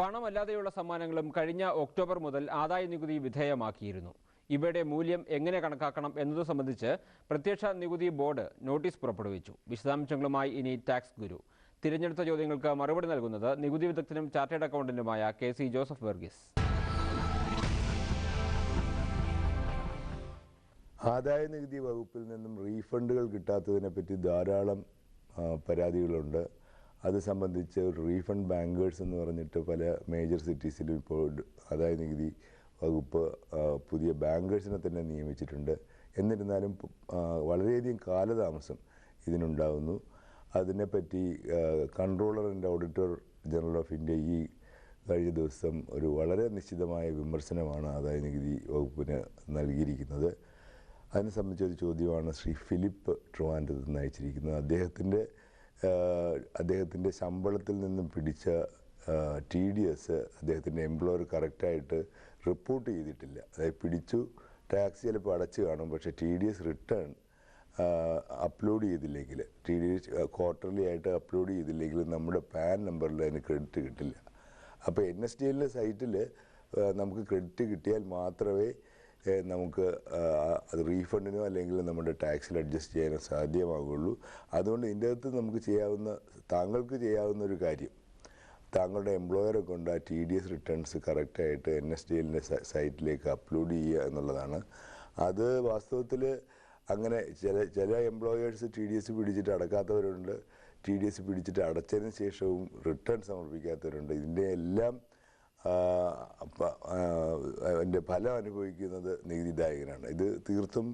പണമല്ലാതെയുള്ള സമ്മാനങ്ങളും കഴിഞ്ഞ ഒക്ടോബർ മുതൽ ആദായനികുതി വിധേയമാക്കിയിരുന്നു. ഇവയുടെ മൂല്യം എങ്ങനെ കണക്കാക്കണം എന്നത് സംബന്ധിച്ച് പ്രത്യക്ഷ നികുതി ബോർഡ് നോട്ടീസ് പുറപ്പെടുവിച്ചു. വിശദാംശങ്ങളുമായി ഇനി ടാക്സ് ഗുരു. തിരഞ്ഞെടുത്ത ചോദ്യങ്ങൾക്ക് മറുപടി നൽകുന്നത് നികുതി വിദഗ്ധനും ചാർട്ടേഡ് അക്കൗണ്ടന്റുമായ കെ.സി. ജോസഫ് വർഗീസ്. ആദായനികുതി വകുപ്പിൽ നിന്നും റീഫണ്ടുകൾ കിട്ടാത്തതിനെപ്പറ്റി ധാരാളം പരാതികളുണ്ട്. അത് സംബന്ധിച്ച് ഒരു റീഫണ്ട് ബാങ്കേഴ്സ് എന്ന് പറഞ്ഞിട്ട് പല മേജർ സിറ്റീസിലും ഇപ്പോൾ ആദായനികുതി വകുപ്പ് പുതിയ ബാങ്കേഴ്സിനെ തന്നെ നിയമിച്ചിട്ടുണ്ട്. എന്നിരുന്നാലും വളരെയധികം കാലതാമസം ഇതിനുണ്ടാകുന്നു. അതിനെപ്പറ്റി controller and auditor general of India ഈ കഴിഞ്ഞ ദിവസം ഒരു വളരെ നിശ്ചിതമായ വിമർശനമാണ് ആദായനികുതി വകുപ്പിന് നൽകിയിരിക്കുന്നത്. അതിനെ സംബന്ധിച്ചൊരു ചോദ്യമാണ് ശ്രീ ഫിലിപ്പ് ട്രിവാൻഡ്രത്ത് നിന്ന് അയച്ചിരിക്കുന്നത്. അദ്ദേഹത്തിൻ്റെ ശമ്പളത്തിൽ നിന്നും പിടിച്ച TDS അദ്ദേഹത്തിൻ്റെ എംപ്ലോയർ കറക്റ്റായിട്ട് റിപ്പോർട്ട് ചെയ്തിട്ടില്ല. അതായത് പിടിച്ചു, ടാക്സ് ചിലപ്പോൾ അടച്ചു കാണും, പക്ഷേ TDS റിട്ടേൺ അപ്ലോഡ് ചെയ്തില്ലെങ്കിൽ, TDS ക്വാർട്ടർലി ആയിട്ട് അപ്ലോഡ് ചെയ്തില്ലെങ്കിൽ നമ്മുടെ പാൻ നമ്പറിൽ അതിന് ക്രെഡിറ്റ് കിട്ടില്ല. അപ്പോൾ NSDL സൈറ്റിൽ നമുക്ക് ക്രെഡിറ്റ് കിട്ടിയാൽ മാത്രമേ നമുക്ക് അത് റീഫണ്ടിനോ അല്ലെങ്കിൽ നമ്മുടെ ടാക്സിൽ അഡ്ജസ്റ്റ് ചെയ്യാനോ സാധ്യമാകുള്ളൂ. അതുകൊണ്ട് ഇതിൻ്റെ അകത്ത് നമുക്ക് താങ്കൾക്ക് ചെയ്യാവുന്ന ഒരു കാര്യം, താങ്കളുടെ എംപ്ലോയറെ കൊണ്ട് ആ TDS റിട്ടേൺസ് കറക്റ്റായിട്ട് NSDLൻ്റെ സൈറ്റിലേക്ക് അപ്ലോഡ് ചെയ്യുക എന്നുള്ളതാണ്. അത് വാസ്തവത്തിൽ അങ്ങനെ ചില എംപ്ലോയേഴ്സ് TDS പിടിച്ചിട്ട് അടക്കാത്തവരുണ്ട്, TDS പിടിച്ചിട്ട് അടച്ചതിന് ശേഷവും റിട്ടേൺ സമർപ്പിക്കാത്തവരുണ്ട്. ഇതിൻ്റെ എല്ലാം അതിൻ്റെ ഫലം അനുഭവിക്കുന്നത് നികുതിദായകനാണ്. ഇത് തീർത്തും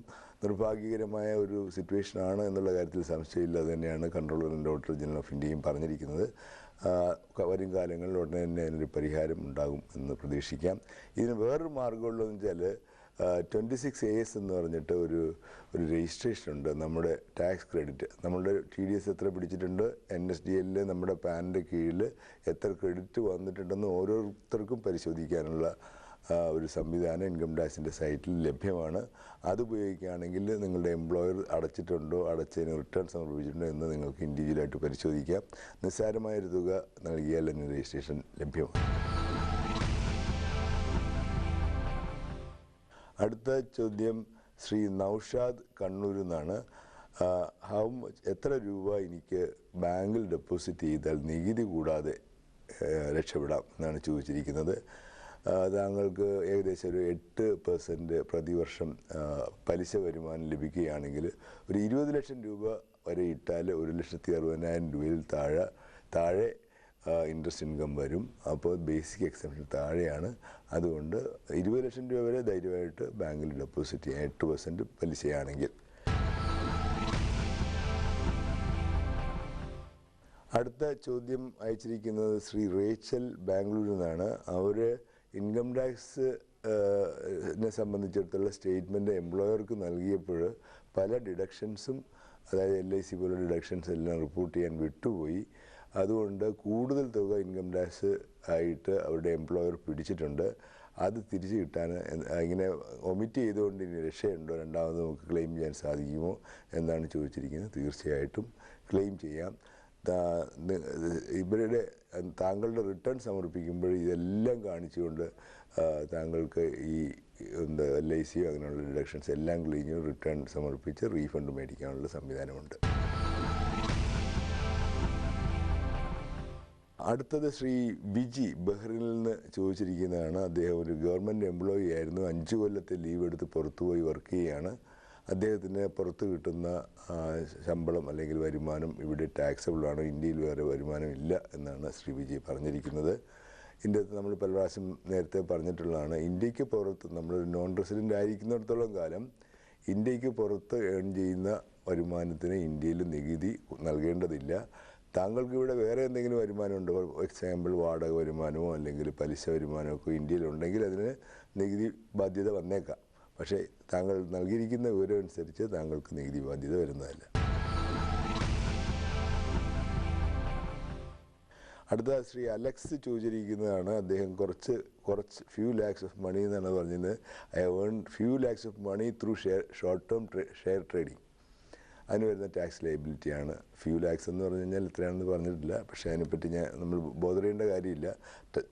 നിർഭാഗ്യകരമായ ഒരു സിറ്റുവേഷനാണ് എന്നുള്ള കാര്യത്തിൽ സംശയമില്ല. അത് തന്നെയാണ് controller and auditor general of ഇന്ത്യയും പറഞ്ഞിരിക്കുന്നത്. വരും കാലങ്ങളിൽ ഉടനെ തന്നെ അതിനൊരു പരിഹാരം ഉണ്ടാകും എന്ന് പ്രതീക്ഷിക്കാം. ഇതിന് വേറൊരു മാർഗമുള്ളതെന്ന് വെച്ചാൽ 26AS എന്ന് പറഞ്ഞിട്ട് ഒരു രജിസ്ട്രേഷൻ ഉണ്ട്. നമ്മുടെ ടാക്സ് ക്രെഡിറ്റ്, നമ്മളുടെ TDS എത്ര പിടിച്ചിട്ടുണ്ട്, NSDL നമ്മുടെ പാനിൻ്റെ കീഴിൽ എത്ര ക്രെഡിറ്റ് വന്നിട്ടുണ്ടെന്ന് ഓരോരുത്തർക്കും പരിശോധിക്കാനുള്ള ഒരു സംവിധാനം ഇൻകം ടാക്സിൻ്റെ സൈറ്റിൽ ലഭ്യമാണ്. അതുപയോഗിക്കുകയാണെങ്കിൽ നിങ്ങളുടെ എംപ്ലോയർ അടച്ചിട്ടുണ്ടോ, അടച്ചതിന് റിട്ടേൺ സമർപ്പിച്ചിട്ടുണ്ടോ എന്ന് നിങ്ങൾക്ക് ഇൻഡിവിജ്വലായിട്ട് പരിശോധിക്കാം. നിസ്സാരമായൊരു തുക നൽകിയാൽ അതിന് രജിസ്ട്രേഷൻ ലഭ്യമാണ്. അടുത്ത ചോദ്യം ശ്രീ നൌഷാദ് കണ്ണൂരിൽ നിന്നാണ്. എത്ര രൂപ എനിക്ക് ബാങ്കിൽ ഡെപ്പോസിറ്റ് ചെയ്താൽ നികുതി കൂടാതെ രക്ഷപ്പെടാം എന്നാണ് ചോദിച്ചിരിക്കുന്നത്. താങ്കൾക്ക് ഏകദേശം ഒരു 8% പ്രതിവർഷം പലിശ വരുമാനം ലഭിക്കുകയാണെങ്കിൽ ഒരു 20 ലക്ഷം രൂപ വരെ ഇട്ടാൽ 1,60,000 രൂപയിൽ താഴെ ഇൻട്രസ്റ്റ് ഇൻകം വരും. അപ്പോൾ ബേസിക് എക്സംപ്ഷൻ താഴെയാണ്. അതുകൊണ്ട് 20 ലക്ഷം രൂപ വരെ ധൈര്യമായിട്ട് ബാങ്കിൽ ഡെപ്പോസിറ്റ് ചെയ്യാം, 8% പലിശയാണെങ്കിൽ. അടുത്ത ചോദ്യം അയച്ചിരിക്കുന്നത് ശ്രീ റേച്ചൽ ബാംഗ്ലൂരിൽ നിന്നാണ്. അവർ ഇൻകം ടാക്സിനെ സംബന്ധിച്ചിടത്തോളം സ്റ്റേറ്റ്മെൻറ്റ് എംപ്ലോയർക്ക് നൽകിയപ്പോൾ പല ഡിഡക്ഷൻസും, അതായത് LIC പോലുള്ള ഡിഡക്ഷൻസ് എല്ലാം റിപ്പോർട്ട് ചെയ്യാൻ വിട്ടുപോയി. അതുകൊണ്ട് കൂടുതൽ തുക ഇൻകം ടാക്സ് ആയിട്ട് അവരുടെ എംപ്ലോയർ പിടിച്ചിട്ടുണ്ട്. അത് തിരിച്ചു കിട്ടാൻ ഇങ്ങനെ ഒമിറ്റ് ചെയ്തുകൊണ്ട് ഇനി രക്ഷയുണ്ടോ, രണ്ടാമത് നമുക്ക് ക്ലെയിം ചെയ്യാൻ സാധിക്കുമോ എന്നാണ് ചോദിച്ചിരിക്കുന്നത്. തീർച്ചയായിട്ടും ക്ലെയിം ചെയ്യാം. താങ്കളുടെ റിട്ടേൺ സമർപ്പിക്കുമ്പോൾ ഇതെല്ലാം കാണിച്ചുകൊണ്ട് താങ്കൾക്ക് ഈ LIC അങ്ങനെയുള്ള ഡിഡക്ഷൻസ് എല്ലാം ക്ലെയിം റിട്ടേൺ സമർപ്പിച്ച് റീഫണ്ട് മേടിക്കാനുള്ള സംവിധാനമുണ്ട്. അടുത്തത് ശ്രീ ബിജി ബഹ്റിനിൽ നിന്ന് ചോദിച്ചിരിക്കുന്നതാണ്. അദ്ദേഹം ഒരു ഗവൺമെൻറ് എംപ്ലോയി ആയിരുന്നു. 5 കൊല്ലത്തെ ലീവ് എടുത്ത് പുറത്തുപോയി വർക്ക് ചെയ്യുകയാണ്. അദ്ദേഹത്തിന് പുറത്ത് കിട്ടുന്ന ശമ്പളം അല്ലെങ്കിൽ വരുമാനം ഇവിടെ ടാക്സബിളാണ്, ഇന്ത്യയിൽ വേറെ വരുമാനം ഇല്ല എന്നാണ് ശ്രീ വിജയ് പറഞ്ഞിരിക്കുന്നത്. ഇന്ത്യത്ത് നമ്മൾ പല പ്രാവശ്യം നേരത്തെ പറഞ്ഞിട്ടുള്ളതാണ്, ഇന്ത്യക്ക് പുറത്ത് നമ്മളൊരു നോൺ റെസിഡൻ്റ് ആയിരിക്കുന്നിടത്തോളം കാലം ഇന്ത്യക്ക് പുറത്ത് ഏൺ ചെയ്യുന്ന വരുമാനത്തിന് ഇന്ത്യയിൽ നികുതി നൽകേണ്ടതില്ല. താങ്കൾക്ക് ഇവിടെ വേറെ എന്തെങ്കിലും വരുമാനമുണ്ടോ, ഫോർ എക്സാമ്പിൾ വാടക വരുമാനമോ അല്ലെങ്കിൽ പലിശ വരുമാനമൊക്കെ ഇന്ത്യയിലുണ്ടെങ്കിൽ അതിന് നികുതി ബാധ്യത വന്നേക്കാം. പക്ഷേ താങ്കൾ നൽകിയിരിക്കുന്ന വിവരം അനുസരിച്ച് താങ്കൾക്ക് നികുതി ബാധ്യത വരുന്നതല്ല. അടുത്ത ശ്രീ അലക്സ് ചോദിച്ചിരിക്കുന്നതാണ്. അദ്ദേഹം കുറച്ച് ഫ്യൂ ലാക്സ് ഓഫ് മണി എന്നാണ് പറഞ്ഞത്. I earn few lakhs of money through short term share trading. അതിന് വരുന്ന ടാക്സ് ലയബിലിറ്റിയാണ്. ഫ്യൂ ലാക്സ് എന്ന് പറഞ്ഞു കഴിഞ്ഞാൽ എത്രയാണെന്ന് പറഞ്ഞിട്ടില്ല, പക്ഷേ അതിനെപ്പറ്റി നമ്മൾ ബോധർ ചെയ്യേണ്ട കാര്യമില്ല.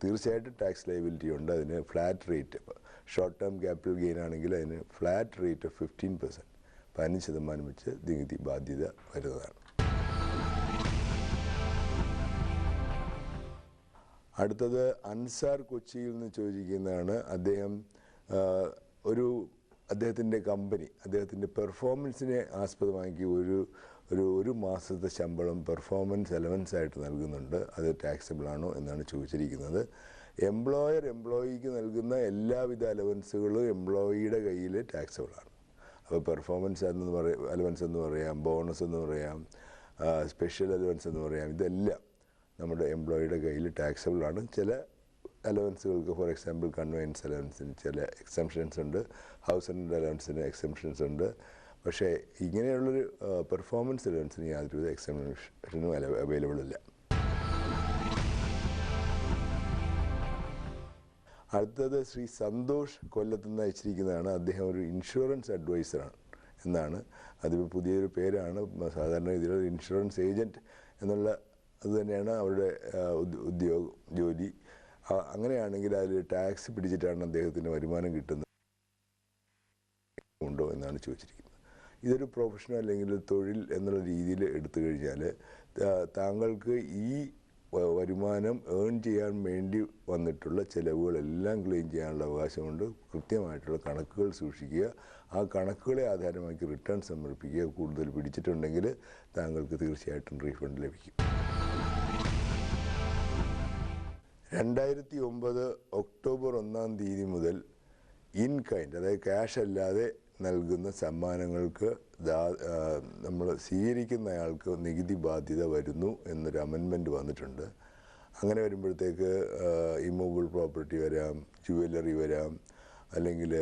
തീർച്ചയായിട്ടും ടാക്സ് ലയബിലിറ്റി ഉണ്ട്. അതിന് flat rate, short term capital gain ആണെങ്കിൽ അതിന് ഫ്ലാറ്റ് റേറ്റ് ഓഫ് 15%, 15% വെച്ച് നികുതി ബാധ്യത വരുന്നതാണ്. അടുത്തത് അൻസാർ കൊച്ചിയിൽ നിന്ന് ചോദിക്കുന്നതാണ്. അദ്ദേഹത്തിൻ്റെ കമ്പനി അദ്ദേഹത്തിൻ്റെ പെർഫോമൻസിനെ ആസ്പദമാക്കി ഒരു മാസത്തെ ശമ്പളം പെർഫോമൻസ് അലവൻസ് ആയിട്ട് നൽകുന്നുണ്ട്. അത് ടാക്സബിൾ ആണോ എന്നാണ് ചോദിച്ചിരിക്കുന്നത്. എംപ്ലോയർ എംപ്ലോയിക്ക് നൽകുന്ന എല്ലാവിധ അലവൻസുകളും എംപ്ലോയിയുടെ കയ്യിൽ ടാക്സബിൾ ആണ്. അപ്പോൾ പെർഫോമൻസ് അലവൻസ് എന്ന് പറയാം, ബോണസ് എന്ന് പറയാം, സ്പെഷ്യൽ അലവൻസ് എന്ന് പറയാം, ഇതെല്ലാം നമ്മുടെ എംപ്ലോയിയുടെ കയ്യിൽ ടാക്സബിൾ ആണ്. ചില അലവൻസുകൾക്ക്, ഫോർ എക്സാമ്പിൾ കൺവെയൻസ് അലവൻസിന് ചില എക്സംഷൻസ് ഉണ്ട്, ഹൗസ് റെൻ്റ് അലവൻസിന് എക്സംഷൻസ് ഉണ്ട്. പക്ഷേ ഇങ്ങനെയുള്ളൊരു പെർഫോമൻസ് അലവൻസിന് യാതൊരുവിധ എക്സംഷനും അവൈലബിൾ അല്ല. അടുത്തത് ശ്രീ സന്തോഷ് കൊല്ലത്ത് നിന്ന് അയച്ചിരിക്കുന്നതാണ്. അദ്ദേഹം ഒരു ഇൻഷുറൻസ് അഡ്വൈസറാണ് എന്നാണ്. അതിപ്പോൾ പുതിയൊരു പേരാണ്. സാധാരണ ഇതിലൊരു ഇൻഷുറൻസ് ഏജൻറ്റ് എന്നുള്ള അത് തന്നെയാണ് അവരുടെ ജോലി. അങ്ങനെയാണെങ്കിൽ അതിൽ ടാക്സ് പിടിച്ചിട്ടാണ് അദ്ദേഹത്തിന് വരുമാനം കിട്ടുന്നത് ഉണ്ടോ എന്നാണ് ചോദിച്ചിരിക്കുന്നത്. ഇതൊരു പ്രൊഫഷണൽ അല്ലെങ്കിൽ തൊഴിൽ എന്നുള്ള രീതിയിൽ എടുത്തു കഴിഞ്ഞാൽ താങ്കൾക്ക് ഈ വരുമാനം ഏൺ ചെയ്യാൻ വേണ്ടി വന്നിട്ടുള്ള ചിലവുകളെല്ലാം ക്ലെയിം ചെയ്യാനുള്ള അവകാശമുണ്ട്. കൃത്യമായിട്ടുള്ള കണക്കുകൾ സൂക്ഷിക്കുക, ആ കണക്കുകളെ ആധാരമാക്കി റിട്ടേൺ സമർപ്പിക്കുക. കൂടുതൽ പിടിച്ചിട്ടുണ്ടെങ്കിൽ താങ്കൾക്ക് തീർച്ചയായിട്ടും റീഫണ്ട് ലഭിക്കും. 2009 ഒക്ടോബർ 1 മുതൽ ഇൻ കൈൻഡ്, അതായത് ക്യാഷ് അല്ലാതെ നൽകുന്ന സമ്മാനങ്ങൾക്ക് നമ്മൾ സ്വീകരിക്കുന്നയാൾക്ക് നികുതി ബാധ്യത വരുന്നു എന്നൊരു അമെൻമെൻറ്റ് വന്നിട്ടുണ്ട്. അങ്ങനെ വരുമ്പോഴത്തേക്ക് ഇമ്മൂവബിൾ പ്രോപ്പർട്ടി വരാം, ജുവലറി വരാം, അല്ലെങ്കിൽ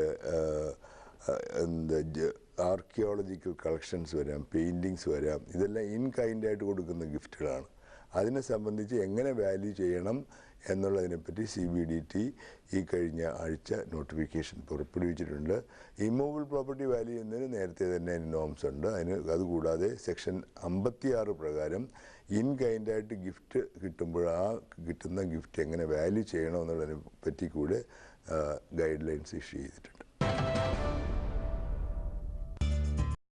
ആർക്കിയോളജിക്കൽ കളക്ഷൻസ് വരാം, പെയിൻറ്റിങ്സ് വരാം. ഇതെല്ലാം ഇൻ കൈൻഡായിട്ട് കൊടുക്കുന്ന ഗിഫ്റ്റുകളാണ്. അതിനെ സംബന്ധിച്ച് എങ്ങനെ വാല്യൂ ചെയ്യണം എന്നുള്ളതിനെപ്പറ്റി CBDT ഈ കഴിഞ്ഞ ആഴ്ച നോട്ടിഫിക്കേഷൻ പുറപ്പെടുവിച്ചിട്ടുണ്ട്. ഇമ്മൂവബിൾ പ്രോപ്പർട്ടി വാല്യൂ ചെയ്യുന്നതിന് നേരത്തെ തന്നെ നോംസ് ഉണ്ട്. അതുകൂടാതെ സെക്ഷൻ 56 പ്രകാരം ഇൻ കൈൻഡായിട്ട് ഗിഫ്റ്റ് കിട്ടുമ്പോൾ ആ കിട്ടുന്ന ഗിഫ്റ്റ് എങ്ങനെ വാല്യൂ ചെയ്യണം എന്നുള്ളതിനെ പറ്റി കൂടെ ഗൈഡ് ലൈൻസ് ഇഷ്യൂ ചെയ്തിട്ടുണ്ട്.